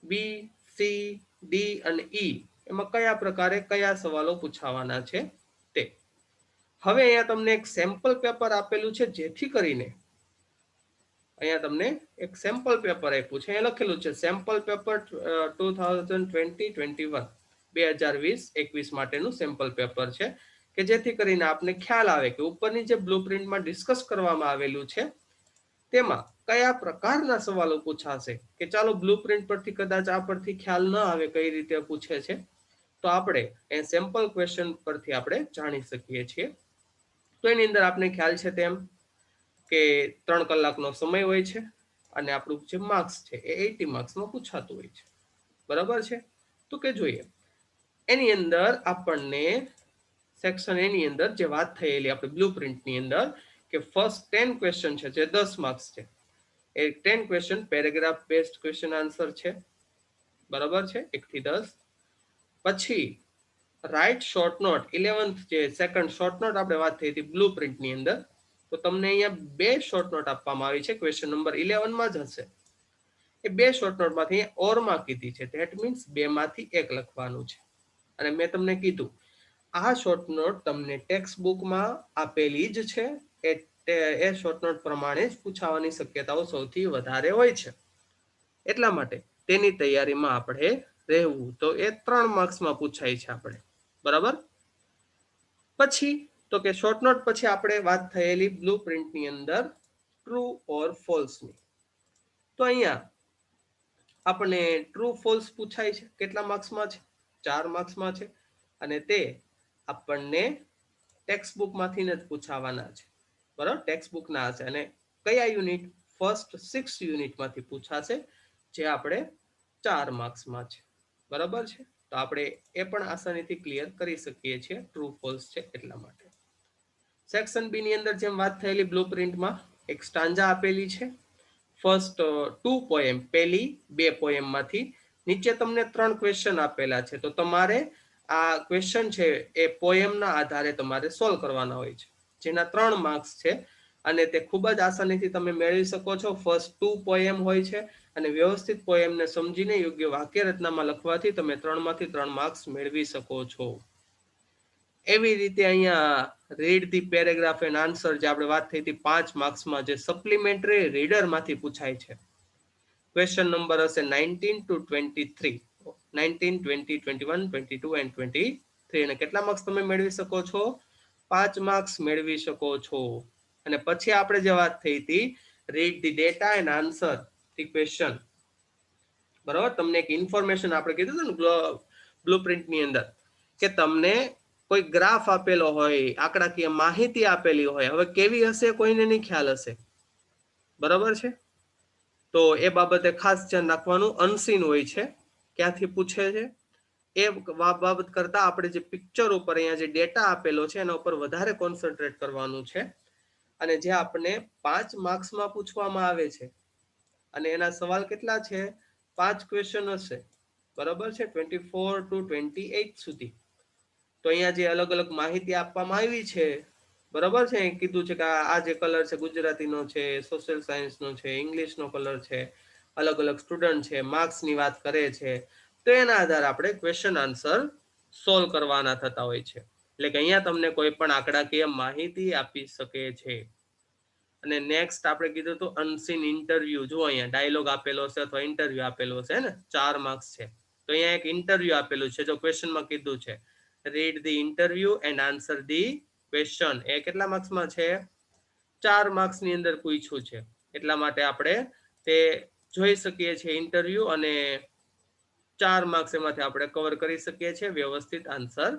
B, C, D અને ઈ એમાં કયા પ્રકારે કયા સવાલો પૂછાવાના છે તે. હવે અહીંયા તમને એક સેમ્પલ પેપર આપેલું છે, જેથી કરીને અહીંયા તમને એક સેમ્પલ પેપર આપ્યું છે, અહીંયા લખેલું છે સેમ્પલ પેપર 2020-21, 2020-21 માટેનું સેમ્પલ પેપર છે, કે જેથી કરીને આપને ખ્યાલ આવે કે ઉપરની જે બ્લુપ્રિન્ટમાં ડિસ્કસ કરવામાં આવેલું છે તેમાં કયા પ્રકારના સવાલો પૂછાશે. કે ચાલો બ્લુપ્રિન્ટ પરથી કદાચ આ પરથી ખ્યાલ ન આવે કઈ રીતે પૂછે છે, તો આપણે એ સેમ્પલ ક્વેશ્ચન પરથી આપણે જાણી શકીએ છીએ. તો એની અંદર આપણે ખ્યાલ છે તેમ કે 3 કલાકનો સમય હોય છે, અને આપણું જે માર્ક્સ છે એ 80 માર્ક્સમાં પૂછાતું હોય છે. બરાબર છે, તો કે જોઈએ એની અંદર આપણને સેક્શન એની અંદર જે વાત થયેલી આપણે બ્લુપ્રિન્ટની અંદર, કે ફર્સ્ટ 10 ક્વેશ્ચન છે જે 10 માર્ક્સ છે, એ 10 question paragraph based question answer છે. બરાબર છે, 1 થી 10. પછી રાઇટ શોર્ટ નોટ 11th જે સેકન્ડ શોર્ટ નોટ આપણે વાત થઈ હતી બ્લુ પ્રિન્ટની અંદર, તો તમને અહીંયા 2 શોર્ટ નોટ આપવામાં આવી છે, ક્વેશ્ચન નંબર 11 માં જ હશે. એ 2 શોર્ટ નોટમાંથી ઓરમાં કીધી છે, ધેટ મીન્સ 2 માંથી 1 લખવાનું છે. અને મેં તમને કીધું આ શોર્ટ નોટ તમને ટેક્સ્ટ બુકમાં આપેલી જ છે, એ શોર્ટ નોટ પ્રમાણે જ પૂછાવાની શક્યતાઓ સૌથી વધારે હોય છે. એટલા માટે તેની તૈયારીમાં આપણે રહેવું. તો એ 3 માર્ક્સમાં પૂછાય છે આપણે, બરાબર. પછી તો કે શોર્ટ નોટ પછી આપણે વાત થયેલી બ્લુ પ્રિન્ટની અંદર ટ્રુ ઓર ફોલ્સની. તો અહીંયા આપણે ટ્રુ ફોલ્સ પૂછાય છે, કેટલા માર્ક્સમાં છે? 4 માર્ક્સમાં છે. અને તે આપણને ટેક્સ્ટ બુકમાંથી જ પૂછાવાના છે, બરાબર. ટેક્સ્ટ બુકના હશે અને કયા યુનિટ? ફર્સ્ટ 6 યુનિટમાંથી પૂછાશે, જે આપણે 4 માર્ક્સમાં છે, બરાબર છે. તો આપણે એ પણ આસાનીથી ક્લિયર કરી શકીએ છીએ, ટ્રુ ફોલ્સ છે એટલા માટે. સેક્શન બી ની અંદર જેમ વાત થયેલી બ્લુ પ્રિન્ટમાં એક સ્ટાન્જા આપેલી છે. ફર્સ્ટ 2 પોએમ, પહેલી 2 પોએમમાંથી નીચે તમને 3 ક્વેશ્ચન આપેલા છે, તો તમારે આ ક્વેશ્ચન છે એ પોએમના આધારે તમારે સોલ્વ કરવાના હોય છે, જેના 3 માર્ક્સ છે. અને તે ખૂબ જ આસાનીથી તમે મેળવી શકો છો. ફર્સ્ટ 2 પોએમ હોય છે અને વ્યવસ્થિત પોએમને સમજીને યોગ્ય વાક્ય રચનામાં લખવાથી તમે 3 માંથી 3 માર્ક્સ મેળવી શકો છો. એવી રીતે અહીંયા read the paragraph and answer જે આપણે વાત થઈ હતી 5 માર્ક્સમાં, જે સપ્લિમેન્ટરી રીડરમાંથી પૂછાય છે. ક્વેશ્ચન નંબર હશે 19 to 23, 19, 20, 21, 22 and 23. અને કેટલા માર્ક્સ તમે મેળવી શકો છો? 5 માર્ક્સ મેળવી શકો છો. અને પછી આપણે જે વાત થઈ હતી read the data and answer the question, બરાબર. તમને એક ઇન્ફોર્મેશન આપણે કીધું હતું ને બ્લુ પ્રિન્ટની અંદર કે તમને કોઈ ગ્રાફ આપેલો હોય, આંકડાકીય માહિતી આપેલી હોય, હવે કેવી હશે કોઈને નહીં ખ્યાલ હશે, બરાબર છે. તો એ બાબતે ખાસ ધ્યાન રાખવાનું. અનસીન હોય છે, ક્યાંથી પૂછે છે એ બાબત કરતા આપણે જે પિક્ચર ઉપર અહીંયા જે ડેટા આપેલો છે એના ઉપર વધારે કોન્સન્ટ્રેટ કરવાનું છે. અને જે આપણે 5 માર્ક્સમાં પૂછવામાં આવે છે અને એના સવાલ કેટલા છે? 5 ક્વેશ્ચન હશે, બરાબર છે, 24 to 28 સુધી. તો અહીંયા જે અલગ અલગ માહિતી આપવામાં આવી છે, બરાબર છે, કીધું છે કે આ જે કલર છે ગુજરાતીનો છે, સોશિયલ સાયન્સનો છે, ઇંગ્લિશનો કલર છે, અલગ અલગ સ્ટુડન્ટ છે, માર્ક્સની વાત કરે છે. તો એના આધારે આપણે ક્વેશ્ચન આન્સર સોલ્વ કરવાના થતા હોય છે. એટલે કે અહીંયા તમને કોઈ પણ આંકડાકીય માહિતી આપી શકે છે. અને નેક્સ્ટ આપણે કીધું હતું અનસીન ઇન્ટરવ્યુ. જો અહીંયા ડાયલોગ આપેલો છે અથવા ઇન્ટરવ્યુ આપેલો છે ને, 4 માર્ક્સ છે. તો અહીંયા એક ઇન્ટરવ્યુ આપેલું છે, જો ક્વેશ્ચનમાં કીધું છે read the interview and answer the question, એ કેટલા માર્ક્સમાં છે? 4 માર્ક્સની અંદર પૂછ્યું છે. એટલા માટે આપણે તે જોઈ શકીએ છીએ ઇન્ટરવ્યુ, અને 4 માર્ક્સ એમાંથી આપણે કવર કરી શકીએ છીએ વ્યવસ્થિત આન્સર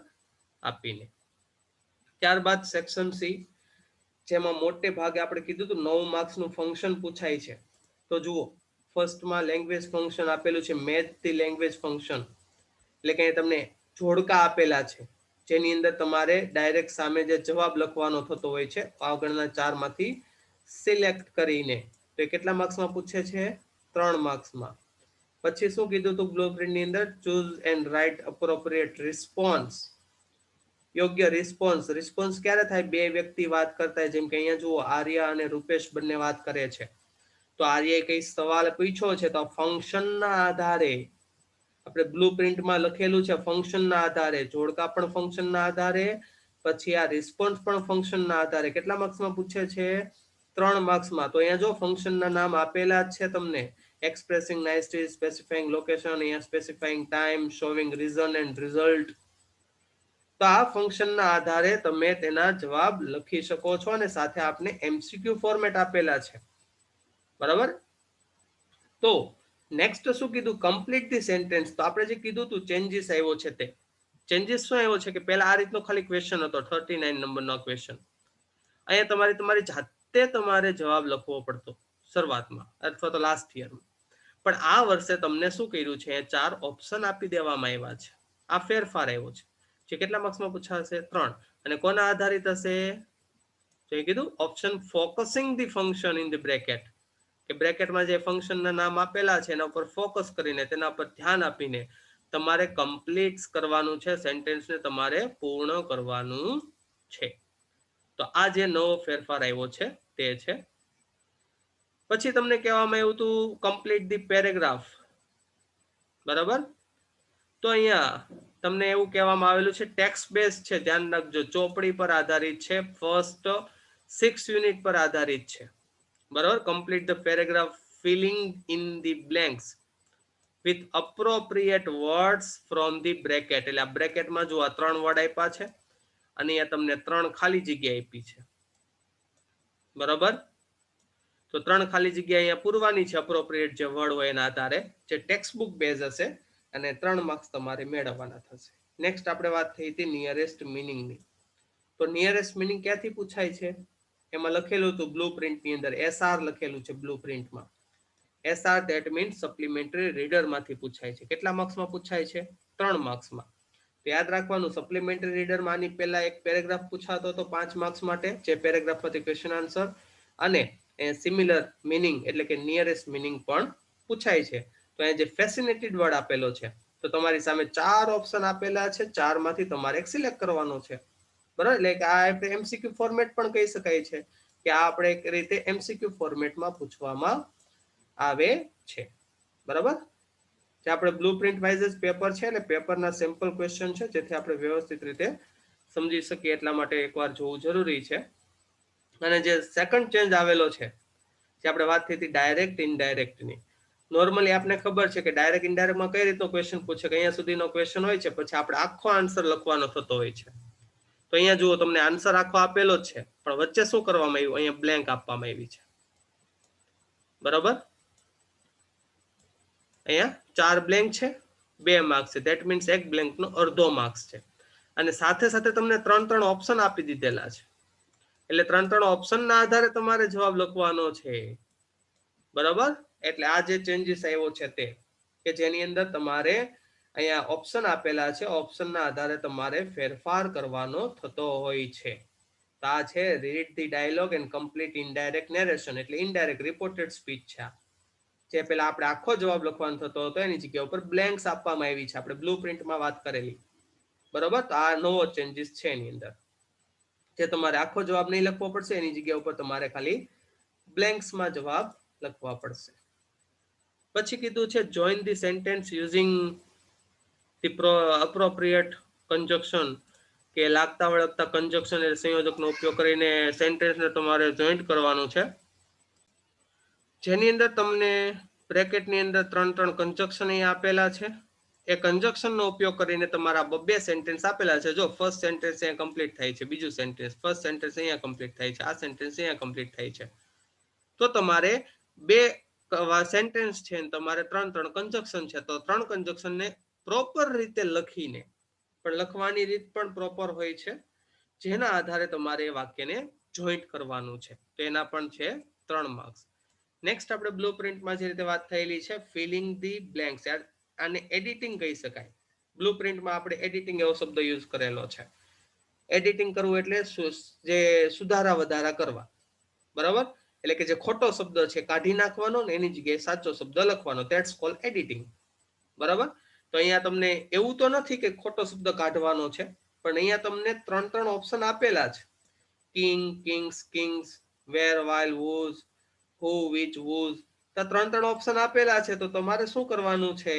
આપીને. ત્યારબાદ સેક્શન સી, જેમાં મોટે ભાગે આપણે કીધું હતું 9 માર્ક્સનું ફંક્શન પૂછાય છે. તો જુઓ, ફર્સ્ટમાં લેંગ્વેજ ફંક્શન આપેલું છે, મેચ ધી લેંગ્વેજ ફંક્શન. એટલે કે તમને જોડકા આપેલા છે, જેની અંદર તમારે ડાયરેક્ટ સામે જે જવાબ લખવાનો થતો હોય છે આગળના 4 માંથી સિલેક્ટ કરીને. તો એ કેટલા માર્ક્સમાં પૂછે છે? 3 માર્ક્સમાં. પછી શું કીધું હતું બ્લુપ્રિન્ટની અંદર? Choose and write appropriate response. યોગ્ય રિસ્પોન્સ. રિસ્પોન્સ ક્યારે થાય? 2 વ્યક્તિ વાત કરતા હોય, જેમ કે અહીંયા જુઓ આર્યા અને રૂપેશ બંને વાત કરે છે. તો આર્યએ કઈ સવાલ પૂછ્યો છે, તો ફંક્શનના આધારે આપણે બ્લુ પ્રિન્ટમાં લખેલું છે, ફંક્શનના આધારે, જોડકા પણ ફંક્શનના આધારે, પછી આ રિસ્પોન્સ પણ ફંક્શનના આધારે. કેટલા માર્ક્સમાં પૂછે છે? 3 માર્ક્સમાં. તો અહીંયા જો ફંક્શનના નામ આપેલા જ છે તમને, એક્સપ્રેસિંગ નાઇસટી, સ્પેસિફાઈંગ લોકેશન, અહીંયા specifying time, showing reason and result. તો આ ફંક્શનના આધારે તમે તેના જવાબ લખી શકો છો, અને સાથે આપને એમસીક્યુ ફોર્મેટ આપેલા છે, બરાબર. તો નેક્સ્ટ શું કીધું? Complete the sentence. તો આપણે જે કીધું હતું ચેન્જીસ આવ્યો છે, તે ચેન્જીસ શું આવ્યો છે કે પહેલા આ રીતનો ખાલી ક્વેશ્ચન હતો, 39 નંબરનો ક્વેશ્ચન. અહીંયા તમારી જાતે તમારે જવાબ લખવો પડતો શરૂઆતમાં અથવા તો લાસ્ટ યરમાં. પણ આ વર્ષે તમને શું કર્યું છે? 4 ઓપ્શન આપી દેવામાં આવ્યા છે. આ ફેરફાર આવ્યો છે, જે કેટલા માર્ક્સમાં પૂછાશે? 3. અને કોના આધારિત હશે? તો એ કીધું option focusing the function in the bracket, કે બ્રેકેટમાં જે ફંક્શનના નામ આપેલા છે એના ઉપર ફોકસ કરીને, તેના પર ધ્યાન આપીને તમારે કમ્પ્લીટ કરવાનું છે, સેન્ટેન્સને તમારે પૂર્ણ કરવાનું છે. તો આ જે નવો ફેરફાર આવ્યો છે તે છે. પછી તમને કહેવામાં આવ્યું હતું કમ્પ્લીટ ધી પેરેગ્રાફ, બરાબર. તો અહીંયા તમને એવું કહેવામાં આવેલું છે ટેક્સ્ટ બેઝ છે, ધ્યાન રાખજો, ચોપડી પર આધારિત છે, ફર્સ્ટ 6 યુનિટ પર આધારિત છે, બરાબર. Complete the paragraph filling in the blanks with appropriate words from the bracket. એટલે આ બ્રેકેટમાં જો આ 3 વર્ડ આપ્યા છે અને અહીંયા તમને 3 ખાલી જગ્યા આપી છે, બરાબર. તો 3 ખાલી જગ્યા અહીંયા પૂરવાની છે અપ્રોપ્રિએટ જે વર્ડ હોય એના આધારે, જે ટેક્સ્ટ બુક બેઝ હશે, અને 3 માર્ક્સ તમારે મેળવવાના થશે. નેક્સ્ટ આપણે વાત થઈ હતી નિયરેસ્ટ મિનિંગની. તો નિયરેસ્ટ મિનિંગ ક્યાંથી પૂછાય છે? એમાં લખેલું હતું બ્લુ પ્રિન્ટની અંદર SR લખેલું છે બ્લુ પ્રિન્ટમાં. SR ધેટ મીન્સ સપ્લિમેન્ટરી રીડરમાંથી પૂછાય છે. કેટલા માર્ક્સમાં પૂછાય છે? 3 માર્ક્સમાં. તો યાદ રાખવાનું, સપ્લિમેન્ટરી રીડરમાં આની પહેલા એક પેરેગ્રાફ પૂછાતો હતો 5 માર્ક્સ માટે, જે પેરેગ્રાફમાંથી ક્વેશ્ચન આન્સર, અને સિમિલર મિનિંગ એટલે કે નિયરેસ્ટ મિનિંગ પણ પૂછાય છે. તો અહીંયા જે ફેસિનેટેડ વર્ડ આપેલો છે, તો તમારી સામે 4 ઓપ્શન આપેલા છે, 4 માંથી તમારે એક સિલેક્ટ કરવાનો છે, બરાબર. એટલે કે આ આપણે MCQ ફોર્મેટ પણ કહી શકાય છે, કે આ આપણે એક રીતે MCQ ફોર્મેટમાં પૂછવામાં આવે છે, બરાબર. જે આપણે બ્લુ પ્રિન્ટ વાઇઝ જ પેપર છે, એટલે પેપરના સેમ્પલ ક્વેશ્ચન છે, જેથી આપણે વ્યવસ્થિત રીતે સમજી શકીએ એટલા માટે એકવાર જોવું જરૂરી છે. અને જે સેકન્ડ ચેન્જ આવેલો છે, જે આપણે વાત થઈ હતી ડાયરેક્ટ ઇનડાયરેક્ટની. નોર્મલી આપણે ખબર છે કે ડાયરેક્ટ ઇનડાયરેક્ટમાં કઈ રીતનો ક્વેશ્ચન પૂછે, કે અહીંયા સુધીનો ક્વેશ્ચન હોય છે, પછી આપણે આખો આન્સર લખવાનો થતો હોય છે. તો અહીંયા જુઓ, તમને આન્સર આખો આપેલો જ છે, પણ વચ્ચે શું કરવામાં આવ્યું, અહીંયા બ્લેન્ક આપવામાં આવી છે, બરાબર. અહીંયા 4 બ્લેન્ક છે, 2 માર્ક્સ છે, ધેટ મીન્સ એક બ્લેન્કનો અડધો માર્ક્સ છે. અને સાથે સાથે તમને 3 ઓપ્શન આપી દીધેલા છે, એટલે 3 ઓપ્શનના આધારે તમારે જવાબ લખવાનો છે, બરાબર. એટલે આ જે ચેન્જીસ આવ્યો છે તે, કે જેની અંદર તમારે અહીંયા ઓપ્શન આપેલા છે, ઓપ્શનના આધારે તમારે ફેરફાર કરવાનો થતો હોય છે. તો આ છે read the dialogue and complete indirect narration, એટલે ઇનડાયરેક્ટ રિપોર્ટેડ સ્પીચ છે. જે પેલા આપણે આખો જવાબ લખવાનો થતો હતો એની જગ્યા ઉપર બ્લેન્ક્સ આપવામાં આવી છે, આપણે બ્લુ પ્રિન્ટમાં વાત કરેલી, બરાબર. તો આ નવો ચેન્જીસ છે એની અંદર, જે તમારે આખો જવાબ નહીં લખવો પડશે, એની જગ્યા ઉપર તમારે ખાલી બ્લેન્ક્સમાં જવાબ લખવા પડશે. પછી કીધું છે join the sentence using the appropriate conjunction, કે લાગતા વળગતા કન્જક્શન એટલે સંયોજકનો ઉપયોગ કરીને સેન્ટેન્સને તમારે જોઈન્ટ કરવાનું છે, જેની અંદર તમને બ્રેકેટની અંદર 3 કન્જક્શન અહીં આપેલા છે. એ કન્જક્શનનો ઉપયોગ કરીને તમારા 2 સેન્ટેન્સ આપેલા છે. જો ફર્સ્ટ સેન્ટેન્સ અહીંયા કમ્પ્લીટ થાય છે, બીજું સેન્ટેન્સ, ફર્સ્ટ સેન્ટેન્સ અહીંયા કમ્પ્લીટ થાય છે, આ સેન્ટેન્સ અહીંયા કમ્પ્લીટ થાય છે. તો તમારે 2 સેન્ટેન્સ છે, તમારે 3 કન્જક્શન છે, તો 3 કન્જક્શનને પ્રોપર રીતે લખીને, પણ લખવાની રીત પણ પ્રોપર હોય છે, જેના આધારે તમારે એ વાક્યને જોઈન્ટ કરવાનું છે. તો એના પણ છે 3 માર્ક્સ. નેક્સ્ટ આપણે બ્લુ પ્રિન્ટમાં જે રીતે વાત થયેલી છે ફિલિંગ ધી બ્લેન્ક્સ, આને એડિટિંગ કહી શકાય. બ્લુ પ્રિન્ટમાં આપણે એડિટિંગ એવો શબ્દ યુઝ કરેલો છે. એડિટિંગ કરવું એટલે જે સુધારા વધારા કરવા, બરાબર. એટલે કે જે ખોટો શબ્દ છે કાઢી નાખવાનો ને એની જગ્યાએ સાચો શબ્દ લખવાનો, ધેટ્સ કોલ્ડ એડિટિંગ, બરાબર. તો અહીંયા તમને એવું તો નથી કે ખોટો શબ્દ કાઢવાનો છે, પણ અહીંયા તમને 3 ઓપ્શન આપેલા છે, king, kings, kings, where, while, was, who, which, was. તો 3 ઓપ્શન આપેલા છે, તો તમારે શું કરવાનું છે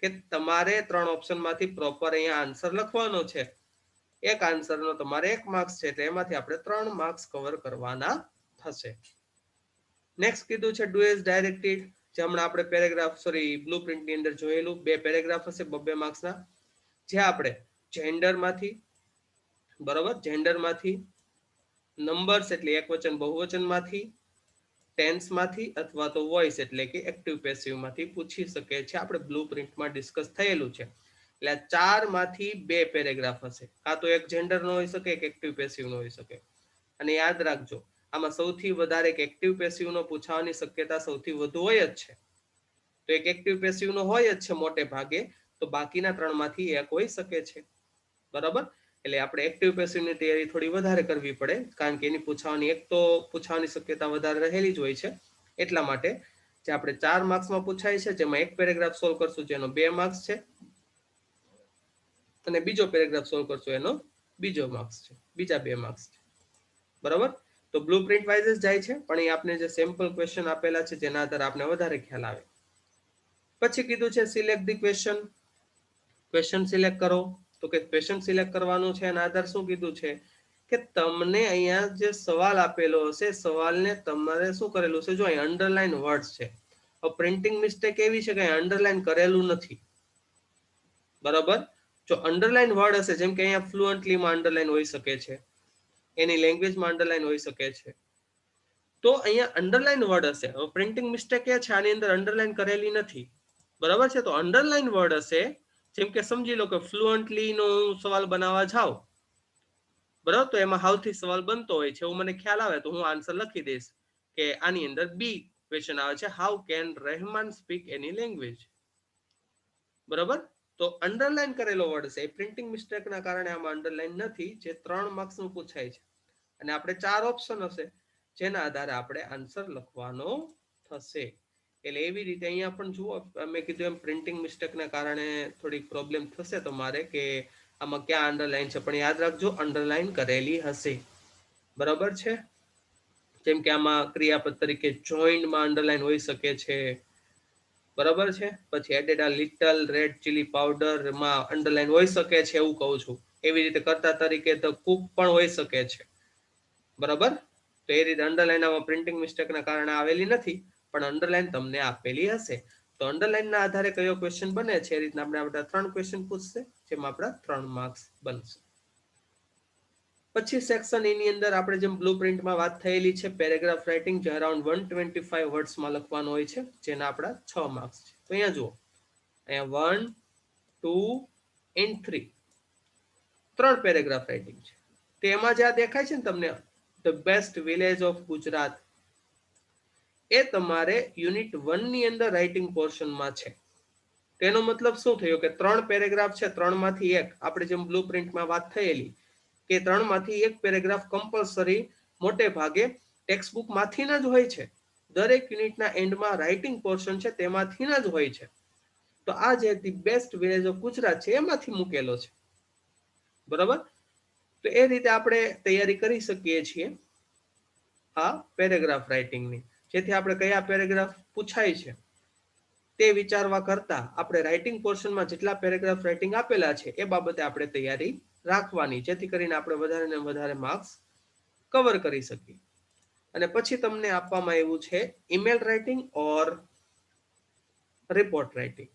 કે તમારે 3 ઓપ્શનમાંથી પ્રોપર અહીંયા આન્સર લખવાનો છે. એક આન્સરનો તમારે 1 માર્ક્સ છે, એટલે એમાંથી આપણે 3 માર્ક્સ કવર કરવાના થશે. નેક્સ્ટ કીધું છે ડુ એઝ ડાયરેક્ટેડ, જે હમણાં આપણે પેરેગ્રાફ બ્લુ પ્રિન્ટની અંદર જોયેલું, 2 પેરેગ્રાફ હશે 2 માર્ક્સના, જે આપણે જેન્ડરમાંથી, બરાબર, જેન્ડરમાંથી, નંબર્સ એટલે એકવચન બહુવચનમાંથી, ટેન્સમાંથી, અથવા તો વોઇસ એટલે કે એક્ટિવ પેસિવમાંથી પૂછી શકે છે. આપણે બ્લુ પ્રિન્ટમાં ડિસ્કસ થયેલું છે. એટલે 4 માંથી 2 પેરેગ્રાફ હશે, કાં તો એક જેન્ડરનો હોઈ શકે, એક એક્ટિવ પેસિવનો હોઈ શકે. અને યાદ રાખજો, આમાં સૌથી વધારે એક એક્ટિવ પેસિવનો પૂછવાની શક્યતા સૌથી વધુ હોય જ છે. તો એક એક્ટિવ પેસિવનો હોય જ છે મોટે ભાગે, તો બાકીના 3 માંથી એક હોઈ શકે છે, બરાબર. એટલે આપણે એક્ટિવ પેસિવની તૈયારી થોડી વધારે કરવી પડે, કારણ કે એની પૂછવાની શક્યતા વધારે રહેલી જ હોય છે. એટલા માટે જે આપણે 4 માર્ક્સમાં પૂછાય છે, જેમાં એક પેરેગ્રાફ સોલ્વ કરશું, જેનો 2 માર્ક્સ છે, અને બીજો પેરેગ્રાફ સોલ્વ કરશો એનો બીજો માર્ક્સ છે, બીજા 2 માર્ક્સ છે. બરાબર? તો બ્લુપ્રિન્ટ વાઇઝ જ જાય છે, પણ એ આપણે જે સેમ્પલ ક્વેશ્ચન આપેલા છે જેના આધારે આપણે વધારે ખ્યાલ આવે. પછી કીધું છે select the question. Question select કરો. તો કે ક્વેશ્ચન સિલેક્ટ કરવાનું છે એના આધાર શું કીધું છે કે તમને અહીંયા જે સવાલ આપેલો હશે સવાલને તમારે શું કરેલું છે, જો અહીં અંડરલાઈન વર્ડ્સ છે. પ્રિન્ટિંગ મિસ્ટેક એવી છે કે અંડરલાઈન કરેલું નથી. બરાબર? જો અંડરલાઈન વર્ડ હશે, જેમ કે અહીંયા ફ્લુઅન્ટલીમાં અંડરલાઈન હોઈ શકે છે, એની લેંગ્વેજમાં અંડરલાઈન હોઈ શકે છે, તો અહીંયા અંડરલાઈન વર્ડ હશે. પ્રિન્ટિંગ મિસ્ટેક એ છે આની અંદર અંડરલાઈન કરેલી નથી. બરાબર છે? તો અંડરલાઈન વર્ડ હશે, જેમ કે સમજી લો કે ફ્લુઅન્ટલી નો સવાલ બનાવવા જાવ, બરાબર, તો એમાં હાઉથી સવાલ બનતો હોય છે એવું મને ખ્યાલ આવે તો હું આન્સર લખી દઈશ કે આની અંદર બી ક્વેશ્ચન આવે છે, how can Rahman speak any language. બરાબર? તો અંડરલાઈન કરેલો વર્ડ છે, પ્રિન્ટિંગ મિસ્ટેકના કારણે આમાં અંડરલાઈન નથી, જે 3 માર્ક્સનું પૂછાય છે. અને આપણે 4 ઓપ્શન હશે જેના આધારે આપણે આન્સર લખવાનો થશે. એટલે એવી રીતે અહીંયા પણ જુઓ, મેં કીધું એમ પ્રિન્ટિંગ મિસ્ટેકના કારણે થોડીક પ્રોબ્લેમ થશે તમારે કે આમાં ક્યાં અંડરલાઈન છે, પણ યાદ રાખજો અંડરલાઈન કરેલી હશે. બરાબર છે? જેમ કે આમાં ક્રિયાપદ તરીકે જોઈન્ડમાં અંડરલાઈન હોઈ શકે છે. બરાબર છે? પછી એડેડ આ લિટલ રેડ ચીલી પાવડરમાં અંડરલાઈન હોઈ શકે છે એવું કહું છું. એવી રીતે કર્તા તરીકે ધ કુક પણ હોઈ શકે છે. બરાબર? તો એ રીતે અંડરલાઈન આમાં પ્રિન્ટિંગ મિસ્ટેકના કારણે આવેલી નથી, પણ અંડરલાઈન તમને આપેલી હશે. તો અંડરલાઈનના આધારે કયો ક્વેશ્ચન બને છે એ રીતના આપણે 3 ક્વેશ્ચન પૂછશે, જેમાં આપણા 3 માર્ક્સ બનશે. પછી સેક્શન એની અંદર આપણે જેમ બ્લુપ્રિન્ટમાં વાત થયેલી છે, પેરેગ્રાફ રાઇટિંગ જે અરાઉન્ડ 125 વર્ડ્સમાં લખવાનું હોય છે, જેના આપણા 6 માર્ક્સ છે. તો અહીંયા જુઓ, અહીંયા 1, 2 and 3 3 પેરેગ્રાફ રાઇટિંગ છે. તેમાં જે આ દેખાય છે ને તમને the best village of Gujarat, એ તમારે યુનિટ 1 ની અંદર રાઇટિંગ પોર્શનમાં છે. તેનો મતલબ શું થયો કે 3 પેરેગ્રાફ છે, 3 માંથી એક આપણે જેમ બ્લુપ્રિન્ટમાં વાત થયેલી કે 3 માંથી એક પેરેગ્રાફ કમ્પલસરી મોટે ભાગે ટેક્સ્ટ બુક માંથી જ હોય છે. દરેક યુનિટના એન્ડમાં રાઇટિંગ પોર્શન છે તેમાંથી જ હોય છે. તો આ જે the best village of Gujarat છે એમાંથી મૂકેલો છે. બરાબર? તો એ રીતે આપણે તૈયારી કરી શકીએ છીએ આ પેરેગ્રાફ રાઇટિંગની, જેથી આપણે કયા પેરેગ્રાફ પૂછાય છે તે વિચારવા કરતા આપણે રાઇટિંગ પોર્શનમાં જેટલા પેરેગ્રાફ રાઇટિંગ આપેલા છે એ બાબતે આપણે તૈયારી રાખવાની, જેથી કરીને આપણે વધારે ને વધારે માર્ક્સ કવર કરી શકીએ. અને પછી તમને આપવામાં આવ્યું છે ઈમેલ રાઇટિંગ ઓર રિપોર્ટ રાઇટિંગ.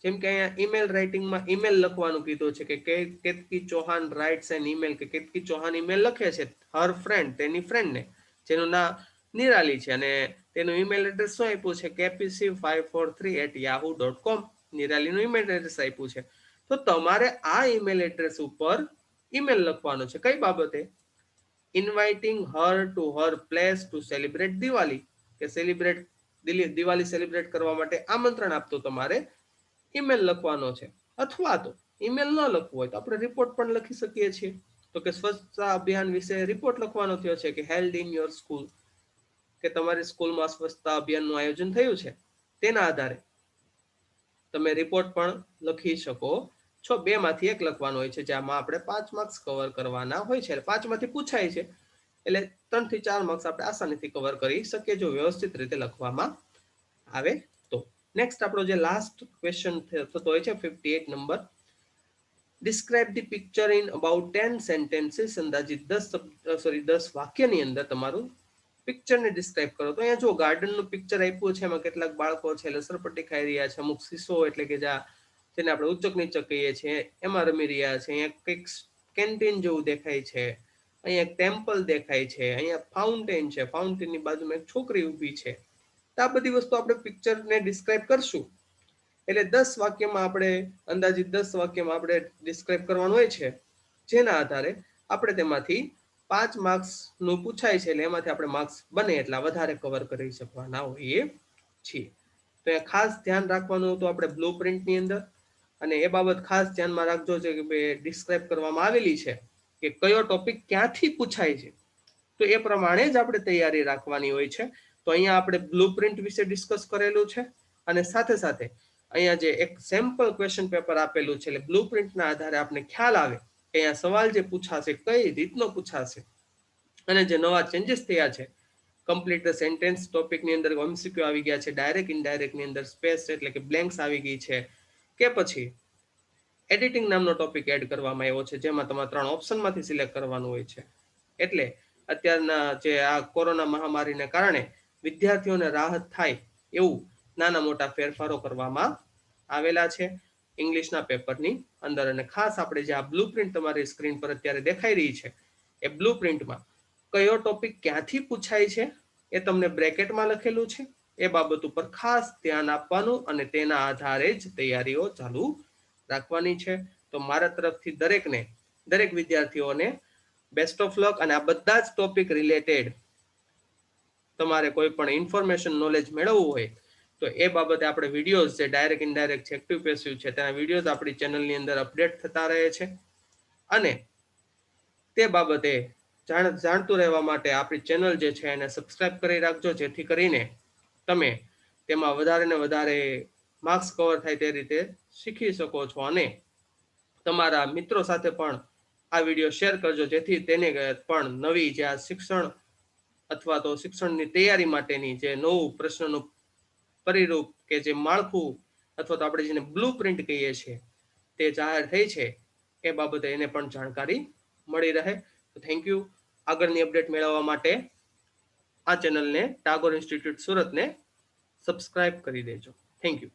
જેમ કે અહીંયા ઈમેલ રાઇટિંગમાં ઈમેલ લખવાનું કીધું છે કે Ketki Chauhan writes an email, કે કેતકી ચૌહાણ ઈમેલ લખે છે હર ફ્રેન્ડ, તેની ફ્રેન્ડને, જેનું નામ નિરાલી છે અને તેનું ઈમેલ એડ્રેસ શું આપ્યું છે kpc543@yahoo.com. નિરાલીનું ઈમેલ એડ્રેસ આપ્યું છે. તો તમારે આ ઈમેલ એડ્રેસ ઉપર ઈમેલ લખવાનો છે. કઈ બાબતે? Inviting her to her place to celebrate Diwali, કે દિવાળી સેલિબ્રેટ કરવા માટે આમંત્રણ આપતો તમારે ઈમેલ લખવાનો છે. અથવા તો ઈમેલ ન લખવું હોય તો આપણે રિપોર્ટ પણ લખી શકીએ છીએ. તો કે સ્વચ્છતા અભિયાન વિશે રિપોર્ટ લખવાનો થયો છે કે હેલ્ડ ઇન યોર સ્કૂલ, કે તમારી સ્કૂલમાં સ્વચ્છતા અભિયાનનું આયોજન થયું છે, તેના આધારે તમે રિપોર્ટ પણ લખી શકો છો. 2 માંથી 1 લખવાનો હોય છે, જેમાં આપણે 5 માર્ક્સ કવર કરવાના હોય છે. 5 માંથી પૂછાય છે એટલે 3 થી 4 માર્ક્સ આપણે આસાનીથી કવર કરી શકીએ જો વ્યવસ્થિત રીતે લખવામાં આવે તો. નેક્સ્ટ આપણો જે લાસ્ટ ક્વેશ્ચન થતો હોય છે 58 number, describe the picture in about 10 sentences. અંદાજિત 10 વાક્યની અંદર તમારું પિક્ચરને ડિસ્ક્રાઇબ કરો. તો અહીંયા જો ગાર્ડનનું પિક્ચર આપ્યું છે, એમાં કેટલાક બાળકો છે લસરપટ્ટી ખાઈ રહ્યા છે, અમુક શીશો એટલે કે જેને આપણે ઉચક નીચક કહીએ છીએ એમાં રમી રહ્યા છે, અહીંયા કંઈક કેન્ટીન જેવું દેખાય છે, અહીંયા એક ટેમ્પલ દેખાય છે, અહીંયા ફાઉન્ટેન છે, ફાઉન્ટેનની બાજુમાં એક છોકરી ઊભી છે. આ બધી વસ્તુ આપણે પિક્ચરને ડિસ્ક્રાઇબ કરશું એટલે 10 વાક્યમાં આપણે અંદાજિત 10 વાક્યમાં આપણે ડિસ્ક્રાઇબ કરવાનું હોય છે, જેના આધારે આપણે તેમાંથી 5 માર્ક્સનું પૂછાય છે એટલે એમાંથી આપણે માર્ક્સ બને એટલા વધારે કવર કરી શકવાના હોઈએ છીએ. તો એ ખાસ ધ્યાન રાખવાનું હતું આપણે બ્લુપ્રિન્ટની અંદર, અને એ બાબત ખાસ ધ્યાનમાં રાખજો છે કે ડિસ્ક્રાઇબ કરવામાં આવેલી છે કે કયો ટોપિક ક્યાંથી પૂછાય છે, તો એ પ્રમાણે જ આપણે તૈયારી રાખવાની હોય છે. તો અહીંયા આપણે બ્લુપ્રિન્ટ વિશે ડિસ્કસ કરેલું છે, અને સાથે સાથે અહીંયા જે એક સેમ્પલ ક્વેશ્ચન પેપર આપેલું છે, એટલે બ્લુપ્રિન્ટના આધારે આપણે ખ્યાલ આવે કે અહીંયા સવાલ જે પૂછાશે કઈ રીતનો પૂછાશે, અને જે નવા ચેન્જીસ થયા છે, કમ્પ્લીટ ધ સેન્ટેન્સ ટોપિકની અંદર MCQ આવી ગયા છે, ડાયરેક્ટ ઇનડાયરેક્ટની અંદર સ્પેસ એટલે કે બ્લેન્ક્સ આવી ગઈ છે, કે પછી એડિટિંગ નામનો ટોપિક એડ કરવામાં આવ્યો છે, જેમાં તમારે 3 ઓપ્શનમાંથી સિલેક્ટ કરવાનું હોય છે. એટલે અત્યારના જે આ કોરોના મહામારીને કારણે વિદ્યાર્થીઓને રાહત થાય એવું નાના મોટા ફેરફારો કરવામાં આવેલા છે ઇંગ્લિશના પેપરની અંદર. અને ખાસ આપણે જે આ બ્લુપ્રિન્ટ તમારી સ્ક્રીન પર અત્યારે દેખાઈ રહી છે, એ બ્લુપ્રિન્ટમાં કયો ટોપિક ક્યાંથી પૂછાય છે એ તમને બ્રેકેટમાં લખેલું છે. એ બાબત ઉપર ખાસ ધ્યાન આપવાનું અને તેના આધારે જ તૈયારીઓ ચાલુ રાખવાની છે. તો મારા તરફથી દરેક વિદ્યાર્થીઓને બેસ્ટ ઓફ લક. અને આ બધા જ ટોપિક રિલેટેડ તમારે કોઈ પણ ઇન્ફોર્મેશન નોલેજ મેળવવું હોય તો એ બાબતે આપણે વિડીયોઝ જે ડાયરેક્ટ ઇનડાયરેક્ટ છે, એક્ટિવ પેસિવ છે, તેના વિડીયોઝ આપણી ચેનલની અંદર અપડેટ થતા રહે છે. અને તે બાબતે જાણતું રહેવા માટે આપણી ચેનલ જે છે એને સબસ્ક્રાઇબ કરી રાખજો, જેથી કરીને તમે તેમાં વધારે ને વધારે માર્ક્સ કવર થાય તે રીતે શીખી શકો છો. અને તમારા મિત્રો સાથે પણ આ વિડીયો શેર કરજો, જેથી તેને પણ નવી જે આ શિક્ષણ અથવા તો શિક્ષણની તૈયારી માટેની જે નવું પ્રશ્નનું પરિરૂપ કે જે માળખું અથવા તો આપણે જેને બ્લુપ્રિન્ટ કહીએ છીએ તે જાહેર થઈ છે, એ બાબતે એને પણ જાણકારી મળી રહે. તો થેન્ક યુ. આગળની અપડેટ મેળવવા માટે આ ચેનલને ટાગોર ઇન્સ્ટિટ્યૂટ સુરતને સબસ્ક્રાઇબ કરી દેજો. Thank you.